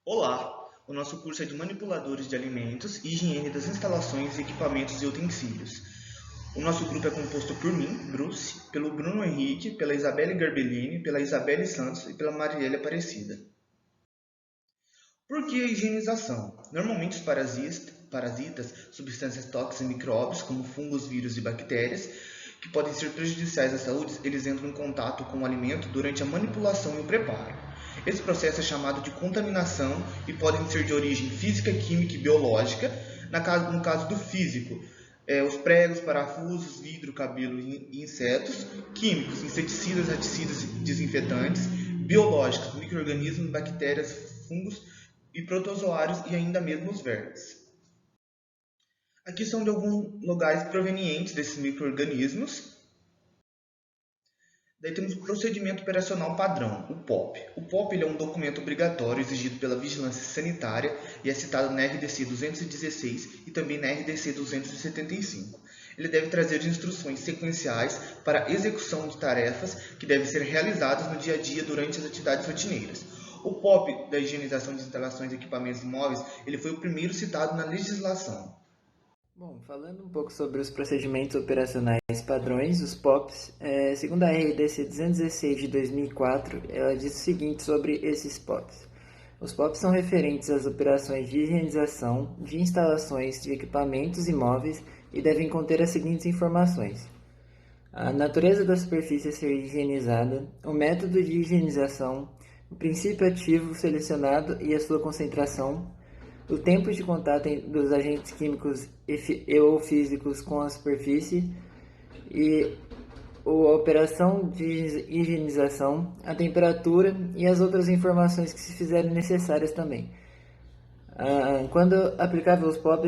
Olá! O nosso curso é de manipuladores de alimentos e higiene das instalações, equipamentos e utensílios. O nosso grupo é composto por mim, Bruce, pelo Bruno Henrique, pela Isabelle Garbellini, pela Isabelle Santos e pela Marielle Aparecida. Por que a higienização? Normalmente os parasitas, substâncias tóxicas e micróbios, como fungos, vírus e bactérias, que podem ser prejudiciais à saúde, eles entram em contato com o alimento durante a manipulação e o preparo. Esse processo é chamado de contaminação e podem ser de origem física, química e biológica. No caso do físico, os pregos, parafusos, vidro, cabelo e insetos. Químicos, inseticidas, raticidas e desinfetantes. Biológicos, micro-organismos, bactérias, fungos e protozoários e ainda mesmo os vermes. Aqui são de alguns lugares provenientes desses micro-organismos. Daí temos o procedimento operacional padrão, o POP. O POP ele é um documento obrigatório exigido pela Vigilância Sanitária e é citado na RDC 216 e também na RDC 275. Ele deve trazer instruções sequenciais para a execução de tarefas que devem ser realizadas no dia a dia durante as atividades rotineiras. O POP da higienização de instalações e equipamentos móveis ele foi o primeiro citado na legislação. Bom, falando um pouco sobre os procedimentos operacionais padrões, os POPs, segundo a RDC 216 de 2004, ela diz o seguinte sobre esses POPs. Os POPs são referentes às operações de higienização de instalações de equipamentos imóveis e devem conter as seguintes informações: a natureza da superfície a ser higienizada, o método de higienização, o princípio ativo selecionado e a sua concentração, o tempo de contato dos agentes químicos ou físicos com a superfície e a operação de higienização, a temperatura e as outras informações que se fizerem necessárias também. Quando aplicável aos POP,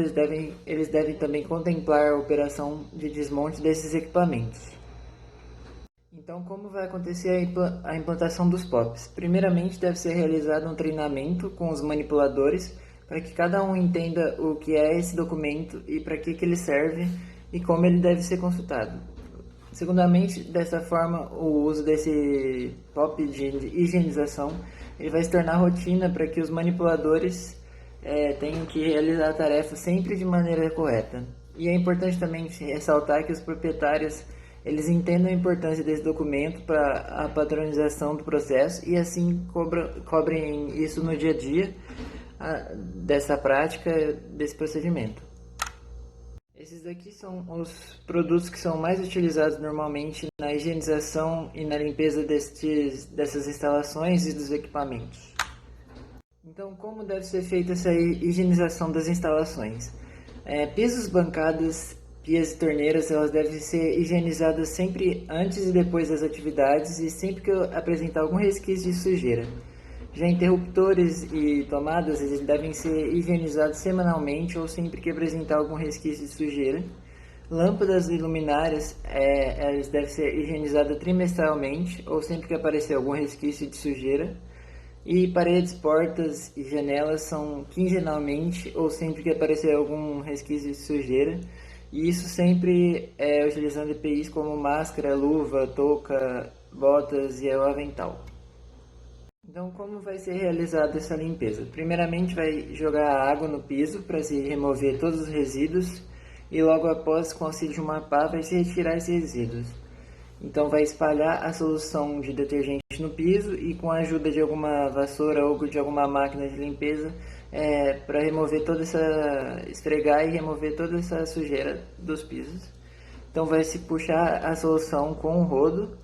eles devem também contemplar a operação de desmonte desses equipamentos. Então, como vai acontecer a implantação dos POPs? Primeiramente, deve ser realizado um treinamento com os manipuladores para que cada um entenda o que é esse documento e para que ele serve e como ele deve ser consultado. Segundamente, dessa forma, o uso desse POP de higienização ele vai se tornar rotina para que os manipuladores tenham que realizar a tarefa sempre de maneira correta. E é importante também ressaltar que os proprietários eles entendam a importância desse documento para a padronização do processo e assim cobrem isso no dia a dia dessa prática, desse procedimento. Esses daqui são os produtos que são mais utilizados normalmente na higienização e na limpeza dessas instalações e dos equipamentos. Então, como deve ser feita essa higienização das instalações? Pisos, bancadas, pias e torneiras, elas devem ser higienizadas sempre antes e depois das atividades e sempre que apresentar algum resquício de sujeira. Já interruptores e tomadas, eles devem ser higienizados semanalmente ou sempre que apresentar algum resquício de sujeira. Lâmpadas e luminárias, elas devem ser higienizadas trimestralmente ou sempre que aparecer algum resquício de sujeira. E paredes, portas e janelas são quinzenalmente ou sempre que aparecer algum resquício de sujeira. E isso sempre utilizando EPIs como máscara, luva, touca, botas e o avental. Então, como vai ser realizada essa limpeza? Primeiramente, vai jogar água no piso para se remover todos os resíduos e logo após, com o auxílio de uma pá, vai se retirar esses resíduos. Então, vai espalhar a solução de detergente no piso e com a ajuda de alguma vassoura ou de alguma máquina de limpeza para remover toda essa, esfregar e remover toda essa sujeira dos pisos. Então, vai se puxar a solução com o rodo,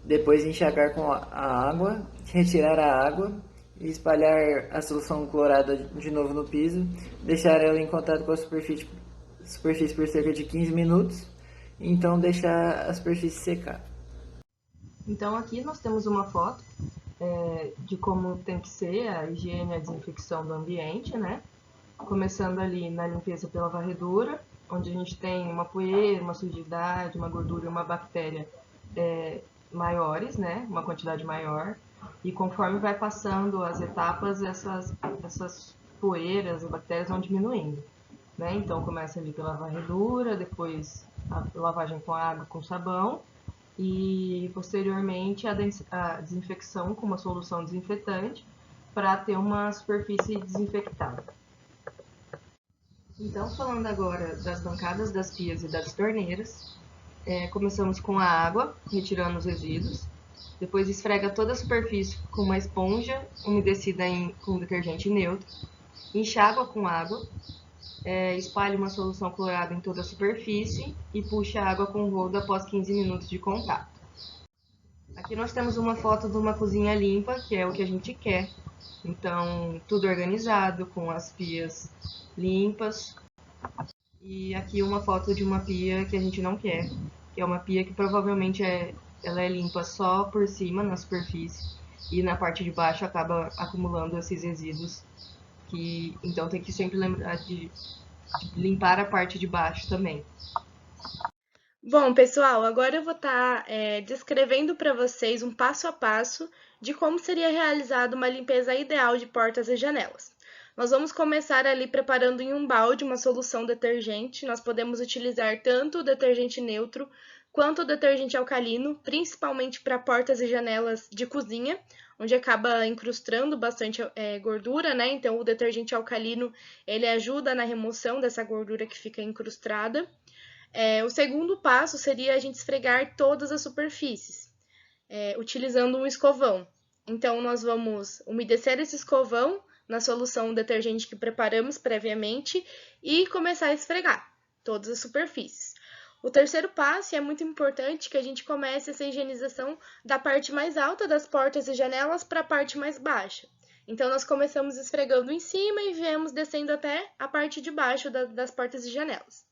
depois enxagar com a água, retirar a água e espalhar a solução clorada de novo no piso, deixar ela em contato com a superfície por cerca de 15 minutos, e então deixar a superfície secar. Então aqui nós temos uma foto de como tem que ser a higiene e a desinfecção do ambiente, né? Começando ali na limpeza pela varredura, onde a gente tem uma poeira, uma sujidade, uma gordura e uma bactéria maiores, né? Uma quantidade maior. E conforme vai passando as etapas, essas poeiras, as bactérias vão diminuindo, né? Então começa ali pela varredura, depois a lavagem com água, com sabão e posteriormente a desinfecção com uma solução desinfetante para ter uma superfície desinfectada. Então, falando agora das bancadas das pias e das torneiras, começamos com a água, retirando os resíduos. Depois esfrega toda a superfície com uma esponja umedecida com detergente neutro. Enxágua com água. Espalhe uma solução clorada em toda a superfície e puxe a água com o rodo após 15 minutos de contato. Aqui nós temos uma foto de uma cozinha limpa, que é o que a gente quer. Então, tudo organizado, com as pias limpas. E aqui uma foto de uma pia que a gente não quer, que é uma pia que provavelmente ela é limpa só por cima, na superfície, e na parte de baixo acaba acumulando esses resíduos, então tem que sempre lembrar de limpar a parte de baixo também. Bom, pessoal, agora eu vou estar descrevendo para vocês um passo a passo de como seria realizada uma limpeza ideal de portas e janelas. Nós vamos começar ali preparando em um balde uma solução detergente. Nós podemos utilizar tanto o detergente neutro quanto o detergente alcalino, principalmente para portas e janelas de cozinha, onde acaba incrustando bastante gordura, né? Então, o detergente alcalino, ele ajuda na remoção dessa gordura que fica incrustada. O segundo passo seria a gente esfregar todas as superfícies, utilizando um escovão. Então, nós vamos umedecer esse escovão na solução detergente que preparamos previamente e começar a esfregar todas as superfícies. O terceiro passo, e é muito importante, que a gente comece essa higienização da parte mais alta das portas e janelas para a parte mais baixa. Então, nós começamos esfregando em cima e viemos descendo até a parte de baixo das portas e janelas.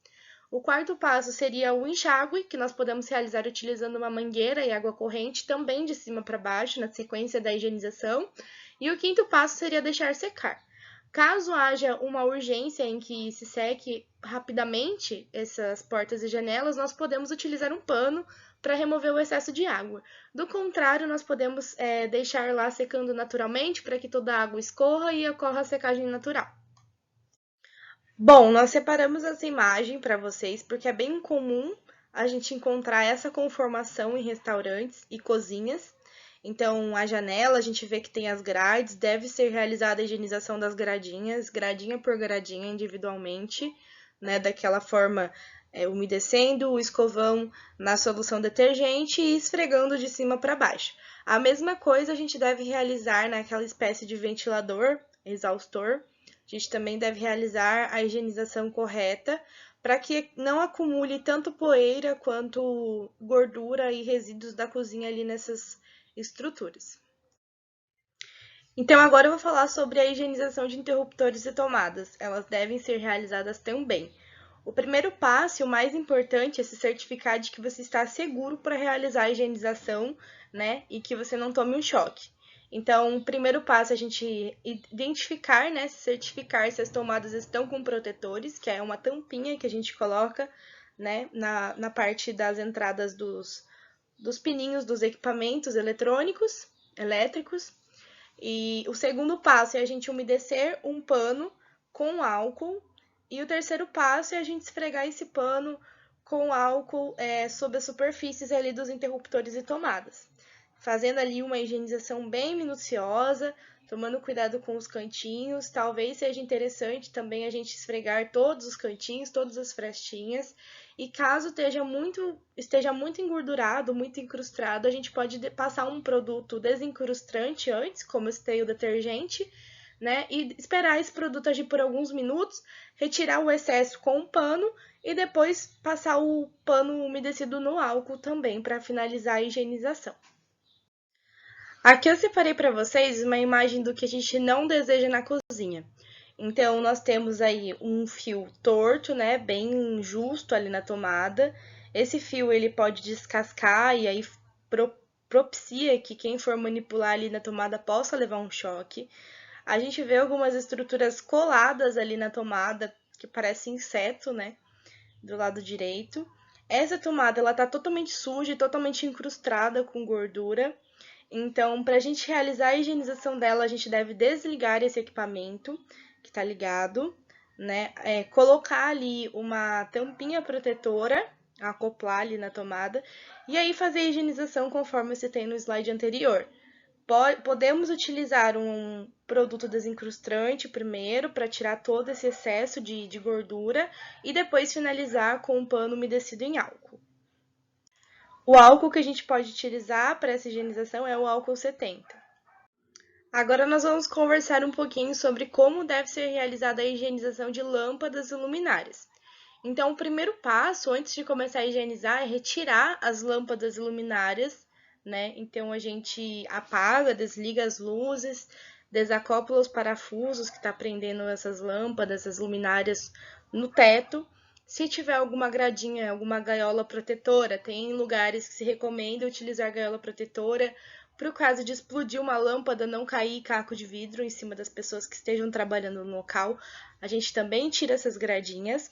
O quarto passo seria o enxágue, que nós podemos realizar utilizando uma mangueira e água corrente, também de cima para baixo, na sequência da higienização. E o quinto passo seria deixar secar. Caso haja uma urgência em que se seque rapidamente essas portas e janelas, nós podemos utilizar um pano para remover o excesso de água. Do contrário, nós podemos deixar lá secando naturalmente para que toda a água escorra e ocorra a secagem natural. Bom, nós separamos essa imagem para vocês porque é bem comum a gente encontrar essa conformação em restaurantes e cozinhas. Então, a janela, a gente vê que tem as grades, deve ser realizada a higienização das gradinhas, gradinha por gradinha, individualmente, né? Daquela forma, umedecendo o escovão na solução detergente e esfregando de cima para baixo. A mesma coisa a gente deve realizar naquela espécie de ventilador, exaustor. A gente também deve realizar a higienização correta para que não acumule tanto poeira quanto gordura e resíduos da cozinha ali nessas estruturas. Então, agora eu vou falar sobre a higienização de interruptores e tomadas. Elas devem ser realizadas também. O primeiro passo e o mais importante é se certificar de que você está seguro para realizar a higienização, né, e que você não tome um choque. Então, o primeiro passo é a gente identificar, né, se certificar se as tomadas estão com protetores, que é uma tampinha que a gente coloca, né, na parte das entradas dos pininhos dos equipamentos elétricos. E o segundo passo é a gente umedecer um pano com álcool. E o terceiro passo é a gente esfregar esse pano com álcool sobre as superfícies ali dos interruptores e tomadas. Fazendo ali uma higienização bem minuciosa, tomando cuidado com os cantinhos. Talvez seja interessante também a gente esfregar todos os cantinhos, todas as frestinhas. E caso esteja muito engordurado, muito incrustado, a gente pode passar um produto desencrustante antes, como eu citei o detergente, né? E esperar esse produto agir por alguns minutos, retirar o excesso com um pano e depois passar o pano umedecido no álcool também para finalizar a higienização. Aqui eu separei para vocês uma imagem do que a gente não deseja na cozinha. Então, nós temos aí um fio torto, né, bem justo ali na tomada. Esse fio, ele pode descascar e aí propicia que quem for manipular ali na tomada possa levar um choque. A gente vê algumas estruturas coladas ali na tomada, que parece inseto, né, do lado direito. Essa tomada, ela tá totalmente suja e totalmente incrustada com gordura. Então, para a gente realizar a higienização dela, a gente deve desligar esse equipamento que está ligado, né? Colocar ali uma tampinha protetora, acoplar ali na tomada, e aí fazer a higienização conforme você tem no slide anterior. Podemos utilizar um produto desincrustante primeiro para tirar todo esse excesso de gordura e depois finalizar com um pano umedecido em álcool. O álcool que a gente pode utilizar para essa higienização é o álcool 70. Agora nós vamos conversar um pouquinho sobre como deve ser realizada a higienização de lâmpadas e luminárias. Então, o primeiro passo, antes de começar a higienizar, é retirar as lâmpadas e luminárias, né? Então, a gente apaga, desliga as luzes, desacopla os parafusos que está prendendo essas lâmpadas, as luminárias no teto. Se tiver alguma gradinha, alguma gaiola protetora, tem lugares que se recomenda utilizar gaiola protetora para o caso de explodir uma lâmpada, não cair caco de vidro em cima das pessoas que estejam trabalhando no local. A gente também tira essas gradinhas.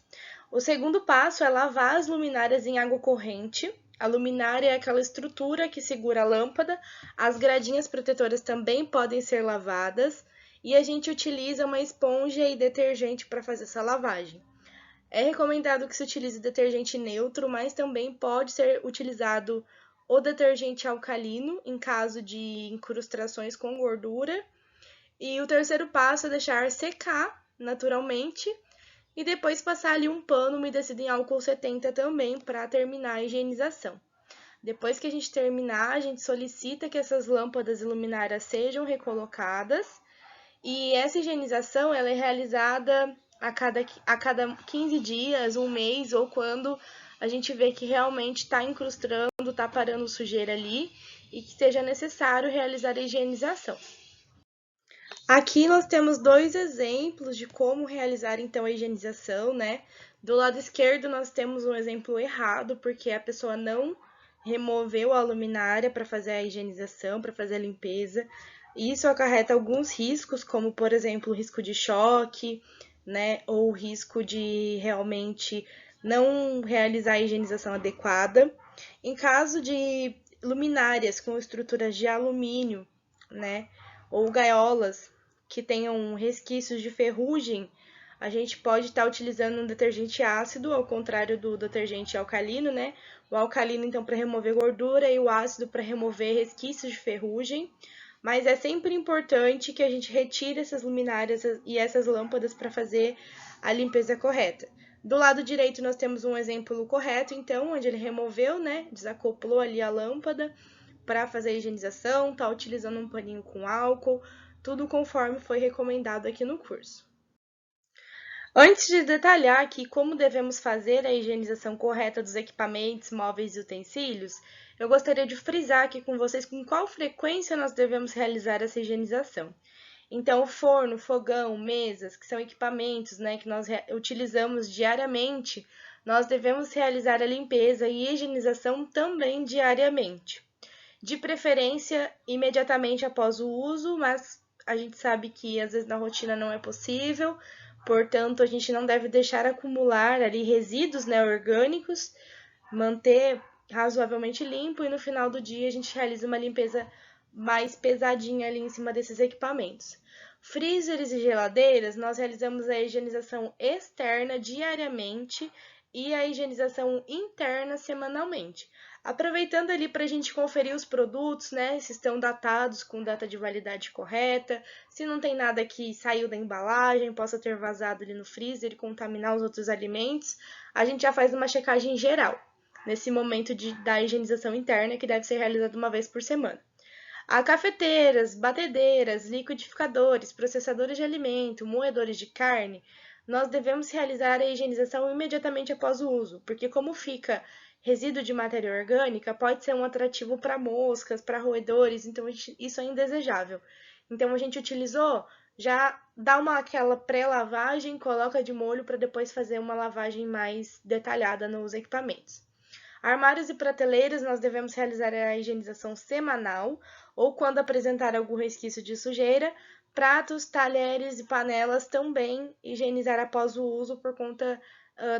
O segundo passo é lavar as luminárias em água corrente. A luminária é aquela estrutura que segura a lâmpada. As gradinhas protetoras também podem ser lavadas. E a gente utiliza uma esponja e detergente para fazer essa lavagem. É recomendado que se utilize detergente neutro, mas também pode ser utilizado o detergente alcalino em caso de incrustações com gordura. E o terceiro passo é deixar secar naturalmente e depois passar ali um pano umedecido em álcool 70 também para terminar a higienização. Depois que a gente terminar, a gente solicita que essas lâmpadas e luminárias sejam recolocadas e essa higienização ela é realizada a cada 15 dias, um mês ou quando a gente vê que realmente está incrustando, está parando sujeira ali e que seja necessário realizar a higienização. Aqui nós temos dois exemplos de como realizar então a higienização, né? Do lado esquerdo nós temos um exemplo errado, porque a pessoa não removeu a luminária para fazer a higienização, para fazer a limpeza. Isso acarreta alguns riscos, como por exemplo o risco de choque, né? Ou o risco de realmente não realizar a higienização adequada. Em caso de luminárias com estruturas de alumínio, né? Ou gaiolas que tenham resquícios de ferrugem, a gente pode estar utilizando um detergente ácido, ao contrário do detergente alcalino, né? O alcalino, então, para remover gordura e o ácido para remover resquícios de ferrugem. Mas é sempre importante que a gente retire essas luminárias e essas lâmpadas para fazer a limpeza correta. Do lado direito, nós temos um exemplo correto, então, onde ele removeu, né? Desacoplou ali a lâmpada para fazer a higienização, está utilizando um paninho com álcool, tudo conforme foi recomendado aqui no curso. Antes de detalhar aqui como devemos fazer a higienização correta dos equipamentos, móveis e utensílios, eu gostaria de frisar aqui com vocês com qual frequência nós devemos realizar essa higienização. Então, forno, fogão, mesas, que são equipamentos, né, que nós utilizamos diariamente, nós devemos realizar a limpeza e higienização também diariamente. De preferência, imediatamente após o uso, mas a gente sabe que às vezes na rotina não é possível, portanto, a gente não deve deixar acumular ali resíduos, né, orgânicos, manter razoavelmente limpo e no final do dia a gente realiza uma limpeza mais pesadinha ali em cima desses equipamentos. Freezers e geladeiras, nós realizamos a higienização externa diariamente e a higienização interna semanalmente. Aproveitando ali para a gente conferir os produtos, né, se estão datados com data de validade correta, se não tem nada que saiu da embalagem, possa ter vazado ali no freezer e contaminar os outros alimentos, a gente já faz uma checagem geral, nesse momento da higienização interna, que deve ser realizada uma vez por semana. Há cafeteiras, batedeiras, liquidificadores, processadores de alimento, moedores de carne, nós devemos realizar a higienização imediatamente após o uso, porque como fica resíduo de matéria orgânica, pode ser um atrativo para moscas, para roedores, então isso é indesejável. Então a gente utilizou, já dá aquela pré-lavagem, coloca de molho para depois fazer uma lavagem mais detalhada nos equipamentos. Armários e prateleiras, nós devemos realizar a higienização semanal ou quando apresentar algum resquício de sujeira. Pratos, talheres e panelas também higienizar após o uso por conta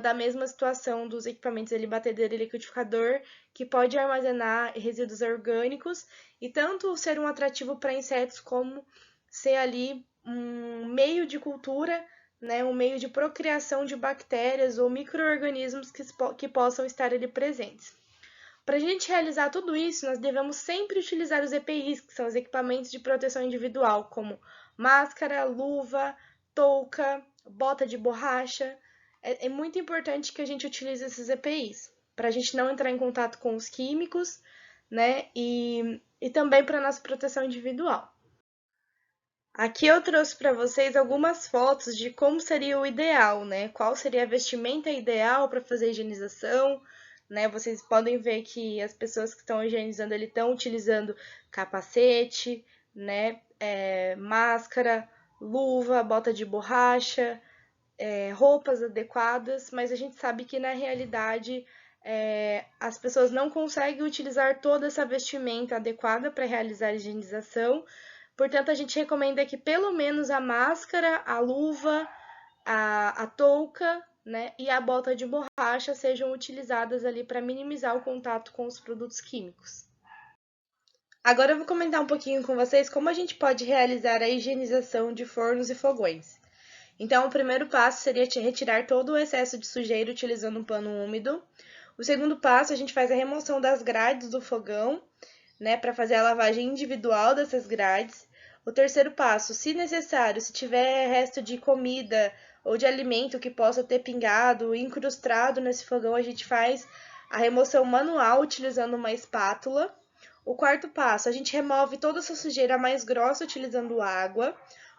da mesma situação dos equipamentos ali, batedeira e liquidificador, que pode armazenar resíduos orgânicos e tanto ser um atrativo para insetos como ser ali um meio de cultura, né, um meio de procriação de bactérias ou micro-organismos que possam estar ali presentes. Para a gente realizar tudo isso, nós devemos sempre utilizar os EPIs, que são os equipamentos de proteção individual, como máscara, luva, touca, bota de borracha. É muito importante que a gente utilize esses EPIs, para a gente não entrar em contato com os químicos, né? E também para nossa proteção individual. Aqui eu trouxe para vocês algumas fotos de como seria o ideal, né? Qual seria a vestimenta ideal para fazer a higienização, né? Vocês podem ver que as pessoas que estão higienizando ali estão utilizando capacete, né? Máscara, luva, bota de borracha, roupas adequadas, mas a gente sabe que na realidade as pessoas não conseguem utilizar toda essa vestimenta adequada para realizar a higienização. Portanto, a gente recomenda que pelo menos a máscara, a luva, a touca, né, e a bota de borracha sejam utilizadas ali para minimizar o contato com os produtos químicos. Agora eu vou comentar um pouquinho com vocês como a gente pode realizar a higienização de fornos e fogões. Então, o primeiro passo seria retirar todo o excesso de sujeira utilizando um pano úmido. O segundo passo, a gente faz a remoção das grades do fogão, né, para fazer a lavagem individual dessas grades. O terceiro passo, se necessário, se tiver resto de comida ou de alimento que possa ter pingado, incrustado nesse fogão, a gente faz a remoção manual utilizando uma espátula. O quarto passo, a gente remove toda essa sujeira mais grossa utilizando água.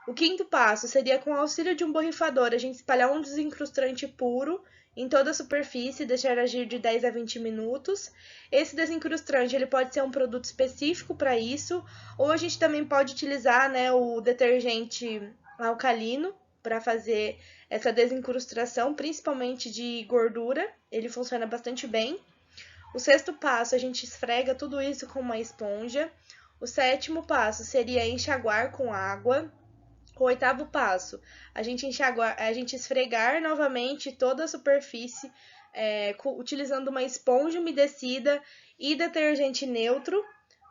O quinto passo seria, com o auxílio de um borrifador, a gente espalhar um desencrustante puro em toda a superfície e deixar agir de 10 a 20 minutos. Esse desencrustante ele pode ser um produto específico para isso, ou a gente também pode utilizar, né, o detergente alcalino para fazer essa desencrustação, principalmente de gordura. Ele funciona bastante bem. O sexto passo, a gente esfrega tudo isso com uma esponja. O sétimo passo seria enxaguar com água. O oitavo passo, a gente esfregar novamente toda a superfície utilizando uma esponja umedecida e detergente neutro,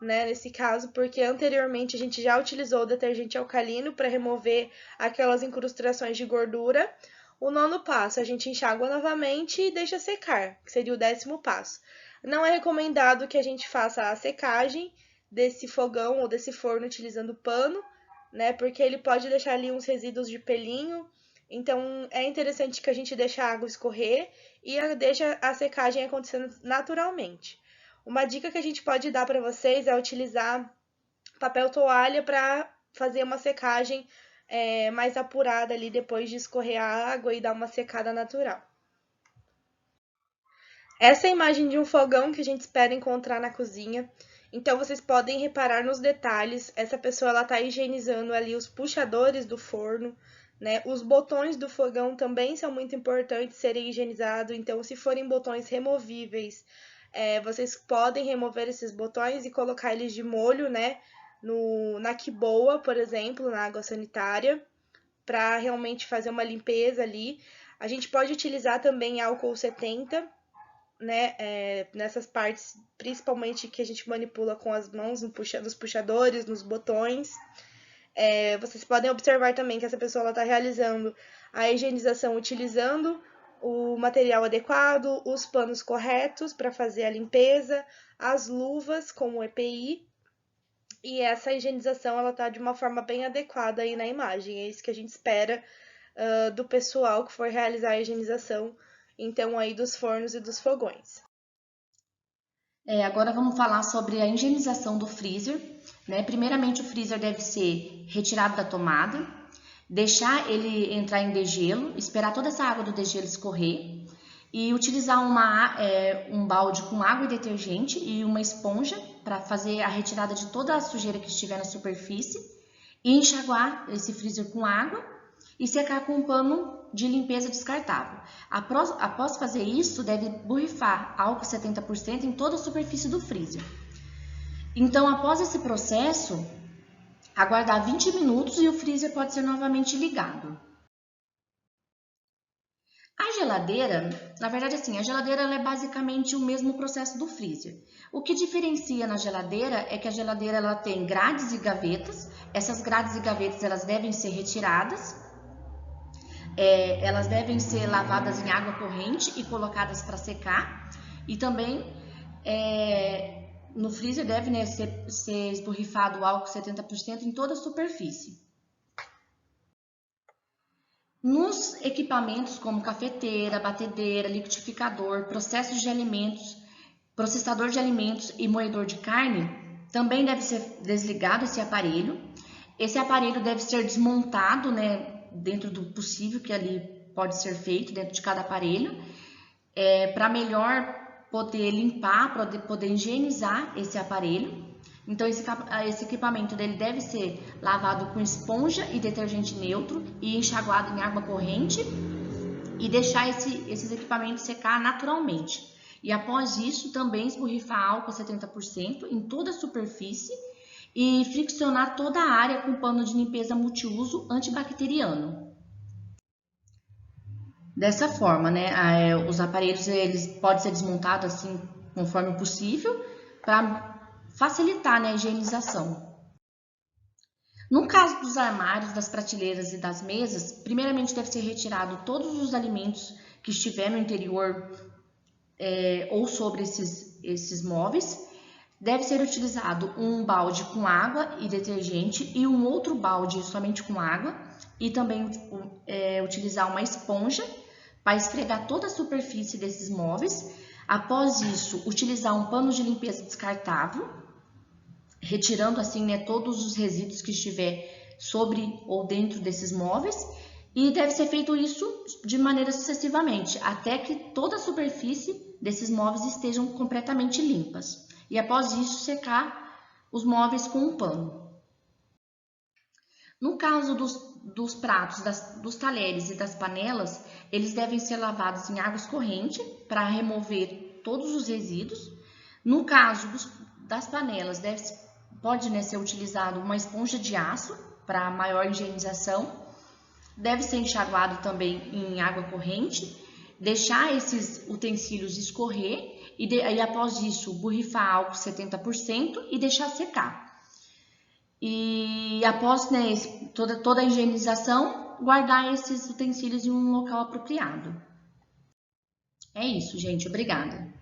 né, nesse caso, porque anteriormente a gente já utilizou o detergente alcalino para remover aquelas incrustações de gordura. O nono passo, a gente enxágua novamente e deixa secar, que seria o 10º passo. Não é recomendado que a gente faça a secagem desse fogão ou desse forno utilizando pano, né, porque ele pode deixar ali uns resíduos de pelinho. Então, é interessante que a gente deixe a água escorrer e deixa a secagem acontecendo naturalmente. Uma dica que a gente pode dar para vocês é utilizar papel toalha para fazer uma secagem mais apurada ali depois de escorrer a água e dar uma secada natural. Essa é a imagem de um fogão que a gente espera encontrar na cozinha. Então, vocês podem reparar nos detalhes. Essa pessoa ela está higienizando ali os puxadores do forno, né? Os botões do fogão também são muito importantes serem higienizados. Então, se forem botões removíveis, vocês podem remover esses botões e colocar eles de molho, né? Na que boa, por exemplo, na água sanitária, para realmente fazer uma limpeza ali. A gente pode utilizar também álcool 70, né, nessas partes, principalmente que a gente manipula com as mãos, nos puxadores, nos botões. Vocês podem observar também que essa pessoa está realizando a higienização utilizando o material adequado, os panos corretos para fazer a limpeza, as luvas com o EPI, e essa higienização ela está de uma forma bem adequada aí na imagem. É isso que a gente espera do pessoal que for realizar a higienização, então, aí dos fornos e dos fogões. Agora vamos falar sobre a higienização do freezer, né? Primeiramente, o freezer deve ser retirado da tomada, deixar ele entrar em degelo, esperar toda essa água do degelo escorrer e utilizar um balde com água e detergente e uma esponja para fazer a retirada de toda a sujeira que estiver na superfície e enxaguar esse freezer com água e secar com um pano de limpeza descartável. Após fazer isso, deve borrifar álcool 70% em toda a superfície do freezer. Então, após esse processo, aguardar 20 minutos e o freezer pode ser novamente ligado. A geladeira, na verdade assim, a geladeira ela é basicamente o mesmo processo do freezer. O que diferencia na geladeira é que a geladeira ela tem grades e gavetas. Essas grades e gavetas elas devem ser retiradas. Elas devem ser lavadas em água corrente e colocadas para secar. E também no freezer deve, né, ser esborrifado o álcool 70% em toda a superfície. Nos equipamentos como cafeteira, batedeira, liquidificador, processador de alimentos e moedor de carne, também deve ser desligado esse aparelho. Esse aparelho deve ser desmontado, né, dentro do possível que ali pode ser feito dentro de cada aparelho, para melhor poder limpar, para poder higienizar esse aparelho. Então, esse equipamento dele deve ser lavado com esponja e detergente neutro e enxaguado em água corrente e deixar esses equipamentos secar naturalmente. E após isso, também esborrifar álcool 70% em toda a superfície e friccionar toda a área com pano de limpeza multiuso antibacteriano. Dessa forma, né, os aparelhos eles podem ser desmontados assim conforme possível para facilitar, né, a higienização. No caso dos armários, das prateleiras e das mesas, primeiramente deve ser retirado todos os alimentos que estiver no interior ou sobre esses móveis. Deve ser utilizado um balde com água e detergente e um outro balde somente com água e também utilizar uma esponja para esfregar toda a superfície desses móveis. Após isso, utilizar um pano de limpeza descartável, retirando assim, né, todos os resíduos que estiver sobre ou dentro desses móveis, e deve ser feito isso de maneira sucessivamente, até que toda a superfície desses móveis estejam completamente limpas. E após isso, secar os móveis com um pano. No caso dos pratos, dos talheres e das panelas, eles devem ser lavados em água corrente para remover todos os resíduos. No caso das panelas, pode, né, ser utilizado uma esponja de aço para maior higienização. Deve ser enxaguado também em água corrente, deixar esses utensílios escorrer e após isso borrifar álcool 70% e deixar secar. E após, né, toda a higienização, guardar esses utensílios em um local apropriado. É isso, gente. Obrigada.